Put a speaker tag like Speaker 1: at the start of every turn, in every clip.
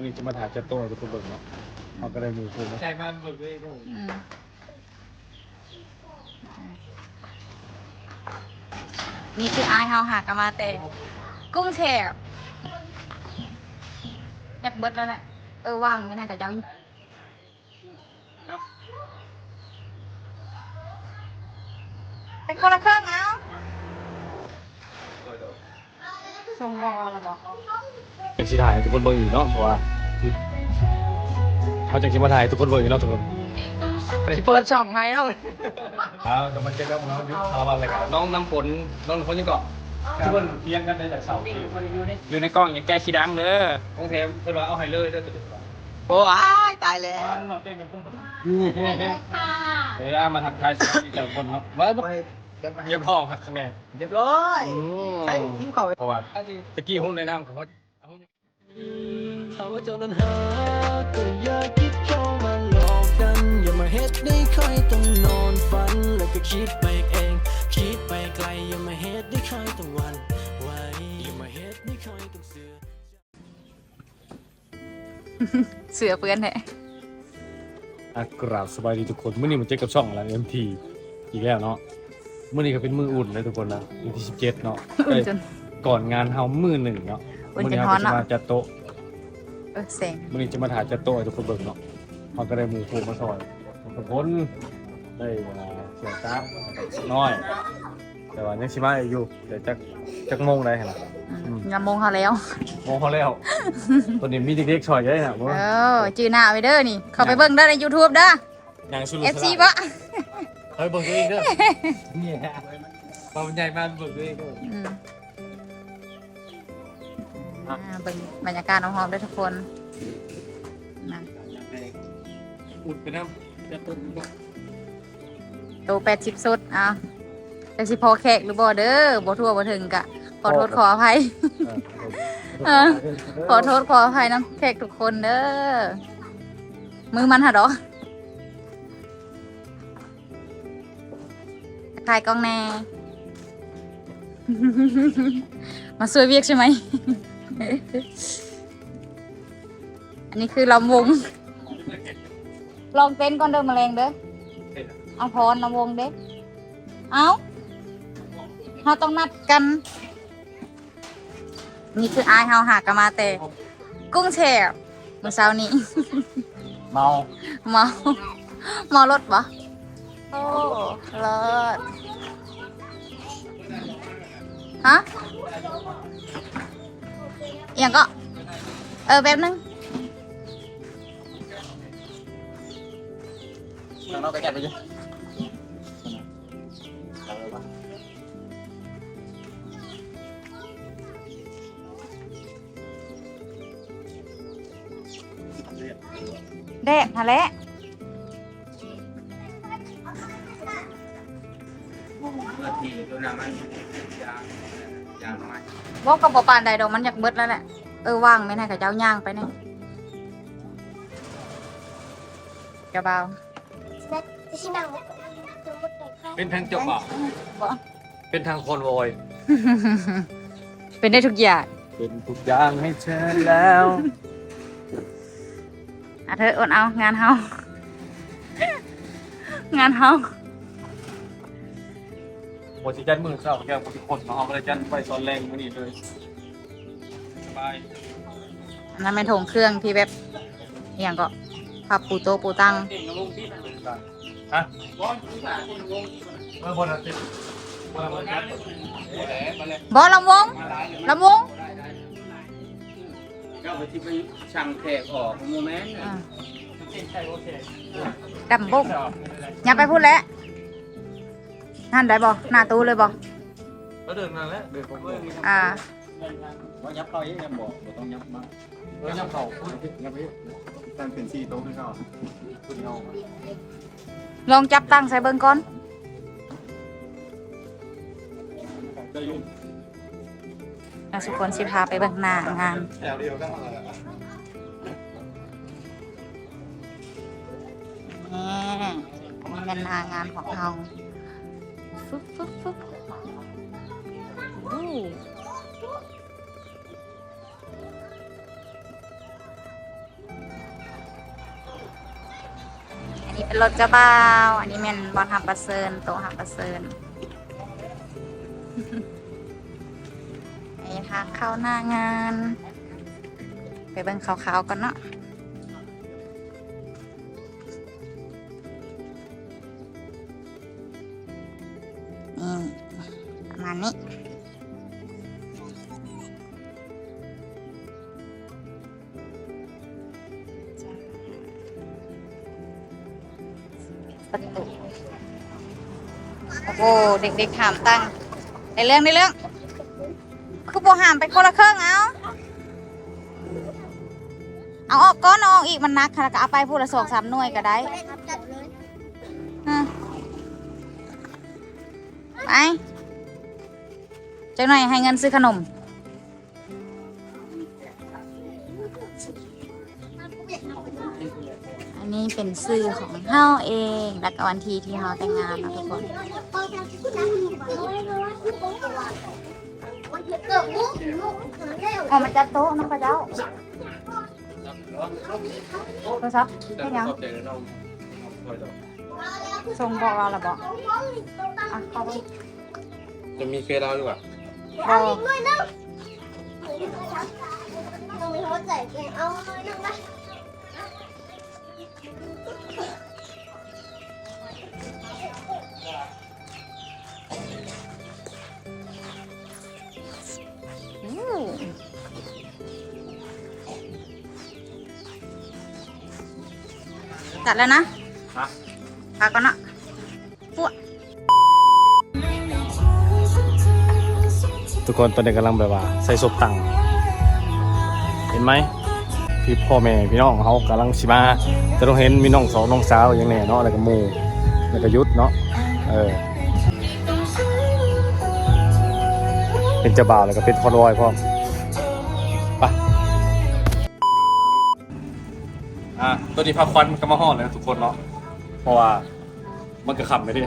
Speaker 1: นี้จะมาถ่ายเจ้าโต้ทุกคนเบิ่งเนาะเขาก็ได้มีคู่ใช่บ้านเบิ่งด้วย
Speaker 2: นี่คืออายเฮาหากันมาแต่กุ้งแช่อยากเบิดแล้วแหละว่างไม่น่าจะจังเป็นคนละเครื่องเอาส่งบอลหรอ
Speaker 1: เป็นสีถ่ายทุกคนเบิ่งอยู่เนาะเพราะว่าเขาจะคิดมาถ่ายทุกคนเบิ่งอยู่เนาะทุกคน
Speaker 2: เปิดช่องให้เนาะ
Speaker 1: จะมาเจอกับน้องยุทธอะไรกันน้องน้ำฝนยังเกาะทุกคนเลี้ยงกันได้จากเสาอยู่ในกล้องอย่างแก้ขี้ดังเด้อกองเทมเพิ่นว่าเอาไฮเลอร์เด้อ
Speaker 2: โอ้ยตายแล้ว
Speaker 1: มาทักทายสิ่งที่เจ้าคนเนาะว่าเยี่ยมพ่อครับแม่
Speaker 2: เรียบร้อยใช่ยิ้มเขา
Speaker 1: เพราะว่าตะกี้หุ้นในน้ำของเขา
Speaker 3: ถ้าว่าเจ้านั้นหาก็อย่าคิดเข้ามาหลอกกันอย่ามาเฮ็ดได้ค่อยต้องนอนฝันแล้วก็คิดไปเองคิดไปไกลอย่ามาเฮ็ดได้ค่อยต้องวันไว้อย่ามาเฮ็ดได้ค่อยต้อง
Speaker 2: เสือเปื้อนแท้
Speaker 1: กราบสบายดีทุกคนมื้อนี้มันเจอกับช่องอะไรMTอีกแล้วเนาะมื้อนี้ก็เป็นมื้ออุ่นเลยทุกคนนะวันที่17เนาะก่อนงานเฮามื้อหนึ่งเนาะมื้อนี้เฮาจะมาจัดโต๊ะ
Speaker 2: เสียง
Speaker 1: มื้อนี้จะมาถ่ายจัดโต๊ะให้ทุกคนเบิ่งเนาะเฮาก็ได้หมู่คู่มาซอยทุกคนได้เสียซับน้อยแต่ว่ายังสิมาอยู่เดี๋ยวจักโมงได้หั่นล่ะ
Speaker 2: ยามโมงเขาแล้ว
Speaker 1: โมงเขาแล้วตอนนี้มีเด็กๆซอยเยอะน่ะ
Speaker 2: จื้อหน้าไปเด้อนี่เข้าไปเบิ่งได้ใน YouTube เด้อ FC บ่
Speaker 1: เฮ้ยเบิ่งตัวเองเด้อนี่ฮะบ่ใหญ่มากเบิ่งตัวเองเด้อ
Speaker 2: เป็นบรรยากาศหอมๆด้วยทุกคนนะ
Speaker 1: อุดไปน้ำจะต้น
Speaker 2: โต80 สุดแต่สิพอแขกหรือบ่เด้อบ่ทั่วบ่ถึงกะขอโทษขออภัยขอโทษขออภัยน้ำแขกทุกคนเด้อมือมันหะดอกถ่ายกล้องแน่มาช่วยเวียกใช่ไหมอันนี้คือลำวงลองเต้นก่อนเด้อแมลงเด้อเอาพรลำวงเด้เอาเราต้องนัดกันนี่คืออายเฮาหากันมาแต่กุ้งแช่เมื่อเช้านี้
Speaker 1: เ
Speaker 2: มารถปะโอ้รถฮะอย่างก็แป๊บนึง
Speaker 1: เราไปแกะไปดิ
Speaker 2: แดกฮะแล้วบอกกับปานใดดอกมันอยากเบิดแล้วแหละว่างไม่ได้กับเจ้าย่างไปเนี่ยกระเบา
Speaker 1: เป็นทางจบอ่ะเป็นทางคนโวย
Speaker 2: เป็นได้ทุกอย่าง
Speaker 1: เป็นทุกอย่างให้เธอแล้ว
Speaker 2: เธออดเอางานเฮางานเฮา
Speaker 1: โมจิจันมือเศร้าแกโมจิคนมาเอาอะไรจันไปซ้อนแรงมือนี่เลยสบาย
Speaker 2: นั่นเป็นถงเครื่องที่แบบอย่างก็พับปูโตปูตั้ง
Speaker 1: ฮะ
Speaker 2: บอลำวง
Speaker 4: ก็ไปที่ไปช่างแขกออกโมเมนต์
Speaker 2: ดำบุกอย่าไปพูดแล้วนั่นได้บ่หน้าตู้เลยบ่
Speaker 1: ก็เดินมาแล้วเดินผมเลย
Speaker 4: ว่ายับเข้ายังบอกต้องยับมา
Speaker 1: ยับเข่า
Speaker 4: ยับไปตั้งเป็น4 โต๊ะให้เขาคุณเอา
Speaker 2: ลองจับตั้งใส่เบิ้งก่อนสุคนสิพาไปเบิ่งหน้างานนี่เป็นหน้างานของเราฟึบ อันนี้เป็นรถเจ้าบ่าวอันนี้แม่นบอลหับประเซินโตะหับประเซิน นี่ทางเข้าหน้างาน ไปเบิ่งขาวๆก่อนเนาะนี่ประมาณนี้ประตูโอ้โหเด็กๆถามตั้งในเรื่องคือโบหามไปคนละเครื่องเอาออกก้อนเอาออกอีกมันนักค่ะแล้วก็เอาไปพูดละ2-3 หน่วยก็ได้ไปจังหน่อยให้เงินซื้อขนมอันนี้เป็นซื้อของเฮาเองแล้วก็วันที่เฮาแต่งงานนะทุกคนมันจะโต๊ะน้องกระเจ้าโทรศัพท์เป็นยังส่งบอกเราหรือบอกเข้าไป
Speaker 1: จะมีเฟซเราดีกว่า
Speaker 2: ตัดแล้วนะพาก่อนนะปุ๊บ
Speaker 1: ทุกคนตอนนี้กำลังแบบว่าใส่ศพตังเห็นไหมพี่พ่อแม่พี่น้องเขากำลังชิมาจะต้องเห็นมีน้องสองน้องสาวอย่างแน่เนาะแล้วก็หมู่แล้วก็ยุทธเนาะเป็นเจ้าบ่าวแล้วก็เป็นพ่อรอยพ่อไปตัวนี้พาควันมันก็มาห่อเลยนะทุกคนเนาะเพราะว่ามันก็ขำไปดิ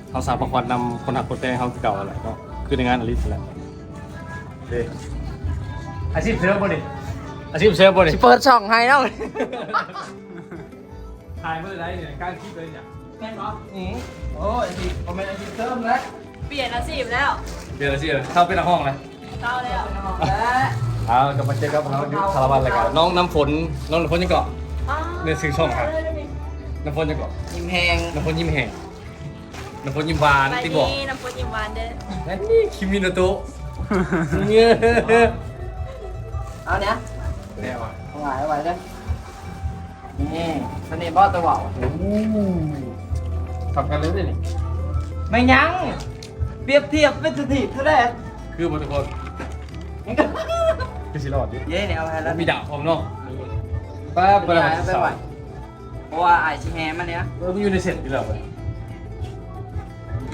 Speaker 1: เขาสาวพาควันนำคนหักคนแตงเขาเก่าอะไรเนาะคือในงานอลิสแหละอาชีพเซลล์บ่ดิอาชีพเซลล์บ่ดิ
Speaker 5: เปิดช่องให้เนาะ
Speaker 1: ถ่ายเมื่อไรเนี่ยการคิดเลยเนี่ย
Speaker 5: แม่นบ่โอ้ยสิผมเป็นอาชีพเสริมแล้ว
Speaker 6: เปลี่ยนอาชีพแล้ว
Speaker 1: เดี๋ยวสิเข้าไปในห้องเลย
Speaker 6: เต้าแล้ว
Speaker 1: เอากลับมาเจอกับเรายุคคาราบันอะไรกันน้องน้ำฝนยังเกาะเนี่ยซื้อช่องครับน้ำฝนยังเกาะ
Speaker 5: ยิ้มแหง
Speaker 1: น้ำฝนยิ้มแห้งน้ำฝนยิ้มหวาน
Speaker 6: ไป
Speaker 1: ที่บอก
Speaker 6: นี่น้ำฝนยิ้มหวานเด้อ
Speaker 1: นั่นนี่คิมิโนโตะเนี่ย
Speaker 5: เอาเนี้ย
Speaker 1: แน่ว่ะ
Speaker 5: เอาไว้เลยนี่สนิทบอสตัวเบา
Speaker 1: ทำกันเลยดิ
Speaker 5: ไม่ยั้งเปรียบเทียบเป็นสถิติเท่าไหร่
Speaker 1: คือบทุกคนคือสิรอดดิ
Speaker 5: เย้เนี่ยเอาไปแล้ว
Speaker 1: มีดาบพร้อมเนาะป้า
Speaker 5: ไป
Speaker 1: ไปแล้ว
Speaker 5: ไปไหวเพราะว่าไอ้ชิแฮมันเนี้ย
Speaker 1: มันอยู่ในเซ็ตอยู่แล้ว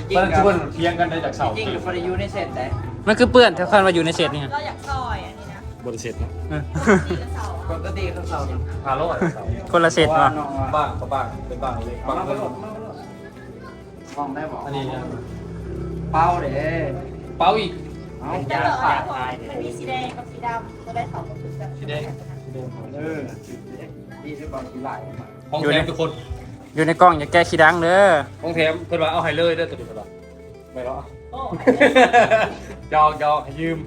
Speaker 5: จริง
Speaker 1: ป้า
Speaker 5: กั
Speaker 1: ทุก
Speaker 5: บ
Speaker 1: คนเทียงกันได้จากเสา
Speaker 5: จริงกับฟอร์ยูในเซตแต่
Speaker 7: มันคือเปื้อนถ้าคนมาอยู่ในเศษนี่
Speaker 6: เราอยากซอยอันนี้นะ
Speaker 1: บริเซ็ตเนาะ
Speaker 6: ตีกระเสา
Speaker 5: ปกติเขาเสา
Speaker 1: พาโลดเสา
Speaker 7: คนละเศษ
Speaker 5: ว่า
Speaker 7: ว่ะ
Speaker 5: น้อง
Speaker 1: บ้างก็บ้างเป็นบ้างเล็ก
Speaker 5: มา
Speaker 1: บ้าง
Speaker 5: ไปหลบมาฟองได้บอก
Speaker 1: อันนี้
Speaker 5: เป้าเด้
Speaker 1: เป้าอีก
Speaker 5: เอา
Speaker 6: จะ
Speaker 5: ยา
Speaker 6: เหลือ
Speaker 5: ขาด
Speaker 6: ไอ้
Speaker 5: ตาย
Speaker 6: มันมีสีแดงกับสีดำก็ได้สองกับสีดำ
Speaker 1: สีแดง
Speaker 5: ดีด้วยบางทีไหล
Speaker 1: ห้องแถมทุกคน
Speaker 7: อยู่ในกล้องอย่าแก้ขี้ดังเด้อ
Speaker 1: ห้องแถมเพื่อนว่าเอาไฮเลยได้ตัวเดียวหรอไม่หรอ
Speaker 6: โอ้
Speaker 1: ยอกให้ยืม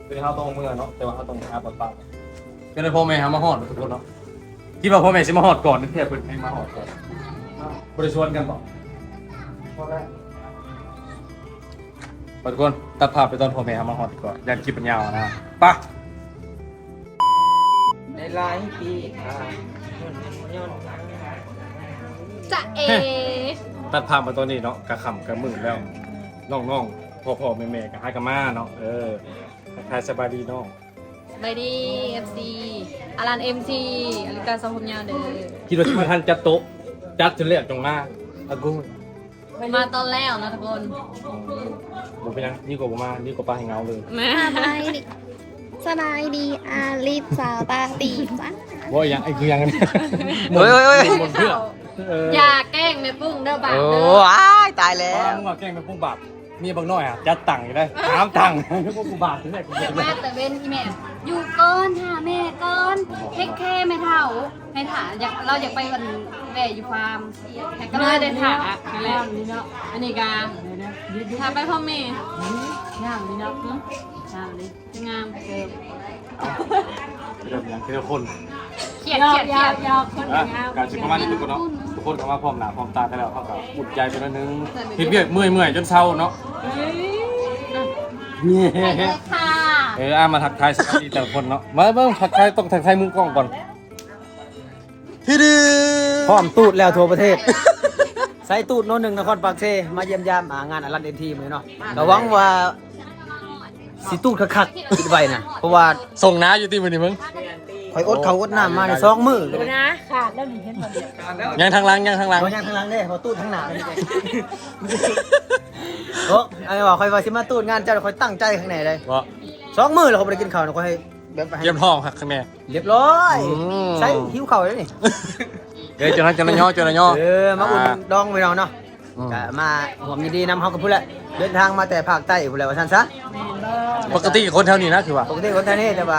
Speaker 1: เป็นเขาตรงเมื่อเนาะแต่ว่าเขาตรงอาบัตปังเป็นพ่อแม่เขามาหอดทุกคนเนาะที่ว่าพ่อแม่สิมาหอดก่อนนี่แทบเป็นให้มาหอดก่อนบริชวนกันบอก
Speaker 5: พอแล้ว
Speaker 1: ทุกคนตัดภาพไปตอนพ่อแม่เขามาหอดก่อนยันคลิปเป็นยาวนะปะ
Speaker 5: ในไลน์ปีอ่า
Speaker 6: จะเอ
Speaker 1: ตัดภาพมาตอนนี้เนาะกระขำกระมือแล้วน้องๆพ่อแม่กระให้กระมาเนาะทายสบายดีน้อง
Speaker 6: ไปดีเอฟซีอารันเอ็มซีอลิกาสองผมยาวเด้อ
Speaker 1: คิดว่าที่มาทันจัดโต๊ะจัดจนเรียกจงมาอากู
Speaker 6: มาตอนแล้วนะทุกคน
Speaker 1: ผมเป็นยังนี่กว่าผมมานี่กว่าปลาให้เงาเลย
Speaker 6: แม่
Speaker 8: สบายดีอาลิสสาวตาตีจ้ะ
Speaker 1: ว่ายังไอ้คือยังกัน
Speaker 7: เฮ้ย
Speaker 1: หมดเพื่อ
Speaker 6: อย่าแกล้งแม่ปุ้งเด้อบาป
Speaker 7: โอ้
Speaker 6: เด้อ
Speaker 7: อ้ายตายแล้
Speaker 1: บ้าว มึงว่าแกล้งเป็นพวกบาปมีบางน้อยอ่ะจัดตังค์อยู่ได้ถามตังค์พวกกูบาปถึงได้กู
Speaker 6: แม่แต่เว้นที่แม่อยู่ก่อนหาแม่ก่อนเทคแค่แม่เท่า ให้ถาเราอยากไปวันแว่อยู่ฟาร์มแต่ก็เลยได้ถานั่นแหละอันนี้กาถาไปพ่อแม่ย่างนี่เนาะย่างนี่งามเกิน
Speaker 1: เริ่มอย่างทีละคน
Speaker 6: เขียดคนงาม
Speaker 1: การชิมประมาณนี้ทุกคนเนาะทุกคนเข้ามาพร้อมหน้าพร้อมตากันแล้วเขาก็อุ่นใจไปนิดนึงเฮ็ดเบี้ยเมื่อยจนเศร้าเนาะ
Speaker 6: ค่ะ
Speaker 1: มาทักทายสวัสดีแต่ละคนเนาะมาเบิ่งทักทายต้องทักทายมือกล้องก่อน
Speaker 5: พี่ดื้อพร้อมตูดแล้วทั่วประเทศ ใส่ตูดโน่นหนึ่งนครปากเซมาเยี่ยมยามงานอลันเอ็นทีมื้อเนาะก็หวังว่าสิตูดคักๆคิดไว้นะเพราะว่า
Speaker 1: ส่งน้าอยู่ที่มื้อนี้มึง
Speaker 5: ข่อยอดข้าวอดน้ำมาใน2 มื้อเลย
Speaker 6: นะขาดแล้วหนีเห็นหมด
Speaker 1: ยังทางหลัง
Speaker 5: บ่ยังทางหลังเด้เพราะตูดทางหน้าเลยโอ้ไอ้ว่าข่อยว่าสิมาตูดงานเจ้าข่อยตั้งใจข้างในเลย
Speaker 1: ว่า
Speaker 5: 2 มื้อแล้วเขาบ่ได้กินข้าวนะข่อยให้แบบให้
Speaker 1: เตรียมท้องครับข้างใน
Speaker 5: เรียบร้อย
Speaker 1: อืม
Speaker 5: ใส่หิวข้าวแล้วนี่
Speaker 1: เดี๋ยวจะนั่ย่อ
Speaker 5: มาอุ่นดองไปเราเนาะ
Speaker 1: อืม
Speaker 5: ก็มาหวมยินดีนำเขากับพูดแหละเดินทางมาแต่ภาคใต้พูดแหละว่าท่านซะ
Speaker 1: ปกติคนแถวนี้นะคือว่า
Speaker 5: ปกติคนไทยนี่แต่ว่า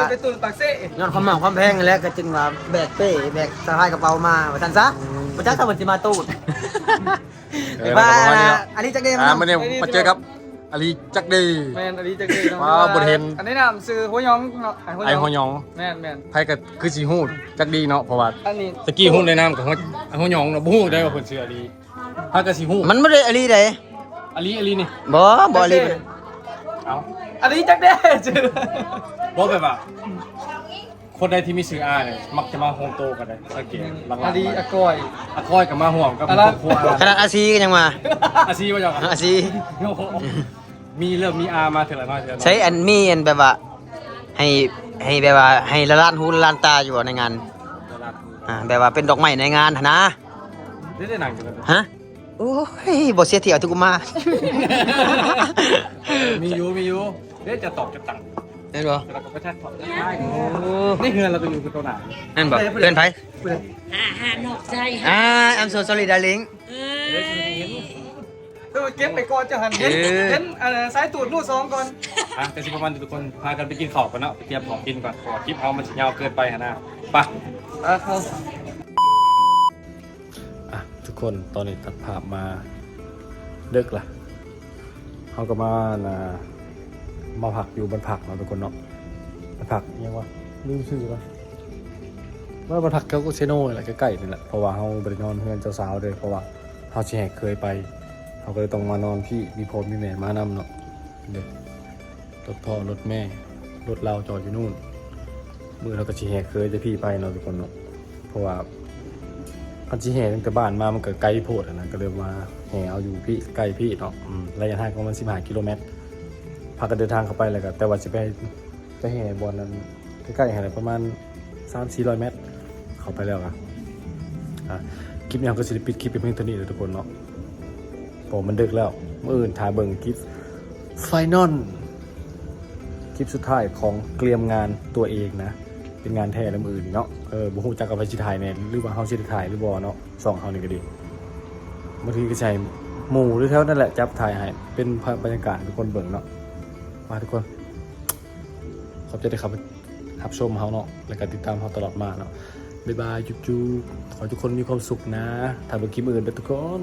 Speaker 5: ย้อนความหมั่งความแพงนั่นแหล้วก็จึงว่าแบกเป้แบกสะพายกระเป๋ามาว่าท่านซะประจักษ์สมุนจิมาตูด
Speaker 1: ประมาณนี้เนาะ
Speaker 5: อันนี้จักเด้
Speaker 1: มาเนี่ยมาเจอครับอาลีจักดี
Speaker 4: แมนอันนี้จะเกย
Speaker 1: ว้าวบ่เห็น
Speaker 4: อันนี้นำซื้อหัวยองเนาะ
Speaker 1: ไอ้หัวหยอง
Speaker 4: แมนแมน
Speaker 1: ไผก็คือสิฮู้จักดีเนาะเพราะว่า
Speaker 4: อันนี้
Speaker 1: ตะกี้ฮู้ในนามกับหัวหยองเนาะบ่ฮู้ได้ว่าเพิ่นชื่ออาลีไผก็สิฮู้
Speaker 5: มันไม่ได้อะไรเลย
Speaker 1: อาลีนี่
Speaker 5: บ่อะไร
Speaker 1: เอ้า
Speaker 4: อันนี้จักเด้จือ
Speaker 1: บ่แบบว่าคนใดที่มีชื่ออาเนี่ยมักจะมาโฮมโตกันได้สังเกตหลังๆ
Speaker 4: อันนี้อากอย
Speaker 1: อาคอยกับมาห่วงกับ
Speaker 4: อะไร
Speaker 1: ครอบครัว
Speaker 5: ขนาดอาซีก็ยังมา
Speaker 1: อาชีว่าจัง
Speaker 5: อาซี
Speaker 1: มีเริ่มมีอามาเถอะน้อยเถอะน้อย
Speaker 5: ใช้อันมีอันแบบว่าให้แบบว่าให้ละลานหูละลานตาอยู่บ่ในงานแบบว่าเป็นดอกไม้ในงานหั่นนะ
Speaker 1: ได้หนังกันเลย
Speaker 5: ฮะโอ้ยบ่เสียที่เอาทุกมา
Speaker 1: มีอยู่เดี๋ยวจะตอบจะตังค์
Speaker 5: เห็นบ่
Speaker 1: เราก็ไปแท็กถอดได้นี่คือเราตัวอยู่คือตัวไหน
Speaker 5: นั่นบ่เพื่อนไผI'm so sorry darling
Speaker 4: ตัวเก็บไปก่อนจะหันเห็นสายตูดนู่น2ก่อน
Speaker 1: แต่สิประมาณทุกคนพากันไปกินข้าวกันเนาะไปเตรียมของกินก่อนขอคลิปเอามันจะยาวเกินไปฮะนะไปทุกคนตอนนี้ตัดภาพมาดึกละเขาก็มาผักอยู่บนผักเนาะทุกคนเนาะบนผักยังวะลืมชื่อละว่าบนผักเขาก็เชโน่แหละใกล้ๆนี่แหละเพราะว่าเขาบริโนอนเพื่อนเจ้าสาวเลยเพราะว่าเขาแชร์เคยไปเขาก็เลยต้องมานอนพี่มีพ่อมีแม่มานำเนาะเด็กรถพ่อรถแม่รถเราจอดอยู่นู่นมือเราก็ชี้แห่เคยจะพี่ไปเนาะทุกคนเนาะเพราะว่าพันชี้แห่ตั้งแต่บ้านมามันก็ไกลโพดนะก็เลยมาแห่เอาอยู่พี่ใกล้พี่เนาะระยะทางประมาณ15 กิโลเมตรพากันเดินทางเข้าไปเลยก็แต่ว่าจะไปแห่บอลนั้นใกล้ๆแห่ประมาณ300-400 เมตรเข้าไปแล้วคลิปนี้ก็จะปิดคลิปเป็นเพียงเท่านี้เลยทุกคนเนาะผมมันดึกแล้วเมื่ออื่นถ่ายเบิ่งคลิปไฟนอลคลิปสุดท้ายของเกรียมงานตัวเองนะเป็นงานแท้แล้วมืออื่นเนาะบุหูจักกับไปชิถ่ายเนี่ยหรือว่าเขาชิถ่ายหรือบ่เนาะส่องเขานี่ก็ดีบางทีก็ใช้หมู่หรือเท่านั่นแหละจับถ่ายให้เป็นบรรยากาศทุกคนเบิ่งเนาะมาทุกคนขอบใจที่ขับชมเขาเนาะแล้วก็ติดตามเขาตลอดมาเนาะบ๊ายบายจุ๊บๆขอให้ทุกคนมีความสุขนะถ่ายเบิ่งคลิปอื่นด้วยทุกคน